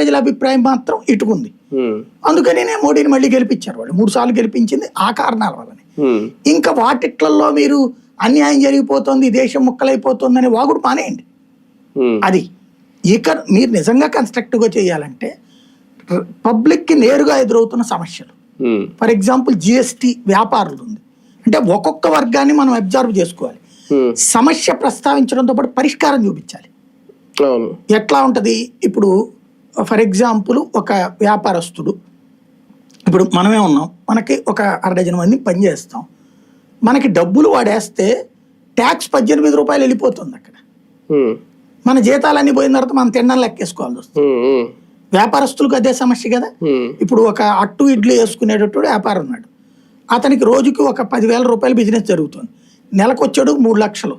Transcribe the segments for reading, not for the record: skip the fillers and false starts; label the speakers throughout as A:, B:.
A: ప్రజల అభిప్రాయం మాత్రం ఇటుకుంది. అందుకని మోడీని మళ్ళీ గెలిపించారు వాళ్ళు. 3 సార్లు గెలిపించింది ఆ కారణాల వల్లనే. ఇంకా వాటిట్లలో మీరు అన్యాయం జరిగిపోతుంది, దేశం ముక్కలైపోతుంది అనే వాగుడు మానేయండి. అది ఇక మీరు నిజంగా కన్స్ట్రక్టివ్గా చేయాలంటే పబ్లిక్ కి నేరుగా ఎదురవుతున్న సమస్యలు, ఫర్ ఎగ్జాంపుల్ జిఎస్టి వ్యాపారులు ఉంది అంటే ఒక్కొక్క వర్గాన్ని మనం అబ్జర్వ్ చేసుకోవాలి. సమస్య ప్రస్తావించడంతో పాటు పరిష్కారం చూపించాలి. ఎట్లా ఉంటది ఇప్పుడు ఫర్ ఎగ్జాంపుల్ ఒక వ్యాపారస్తుడు, ఇప్పుడు మనమే ఉన్నాం, మనకి ఒక 1/2 డజన్ మంది పని చేస్తాం, మనకి డబ్బులు వాడేస్తే ట్యాక్స్ 18 రూపాయలు వెళ్ళిపోతుంది అక్కడ. మన జీతాలన్నీ పోయిన తర్వాత మనం తినడం లెక్కేసుకోవాల్సి వస్తుంది. వ్యాపారస్తులకు అదే సమస్య కదా. ఇప్పుడు ఒక అట్టు ఇడ్లీ వేసుకునేటప్పుడు వ్యాపారం ఉన్నాడు, అతనికి రోజుకి ఒక 10,000 రూపాయలు బిజినెస్ జరుగుతుంది. నెలకు వచ్చాడు 3 లక్షలు,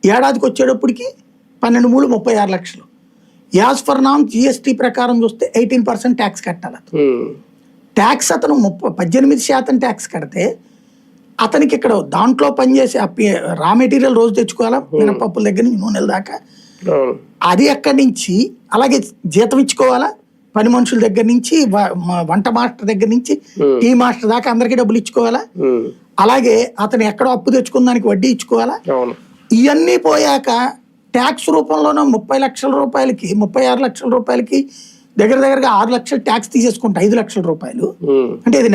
A: ఏడాదికి వచ్చేటప్పటికి 12 3 36 లక్షలు. యాజ్ ఫర్ నామ్ జిఎస్టీ ప్రకారం చూస్తే 18% ట్యాక్స్ కట్టాలి. ట్యాక్స్ అతను 18% ట్యాక్స్ కడితే అతనికి ఇక్కడ దాంట్లో పనిచేసే రా మెటీరియల్ రోజు తెచ్చుకోవాలా, మినపప్పుల దగ్గర నుంచి నూనెల దాకా, అది ఎక్కడి నుంచి, అలాగే జీతం ఇచ్చుకోవాలా, పని మనుషుల దగ్గర నుంచి వంట మాస్టర్ దగ్గర నుంచి టీ మాస్టర్ దాకా అందరికీ డబ్బులు ఇచ్చుకోవాలా, అలాగే అతను ఎక్కడో అప్పు తెచ్చుకున్న దానికి వడ్డీ ఇచ్చుకోవాలా. ఇవన్నీ పోయాక ట్యాక్స్ రూపంలోనూ 30 లక్షల రూపాయలకి 36 లక్షల రూపాయలకి దగ్గరగా 6 లక్షలు ట్యాక్స్ తీసేసుకుంటా 5 లక్షల రూపాయలు అంటే ఇది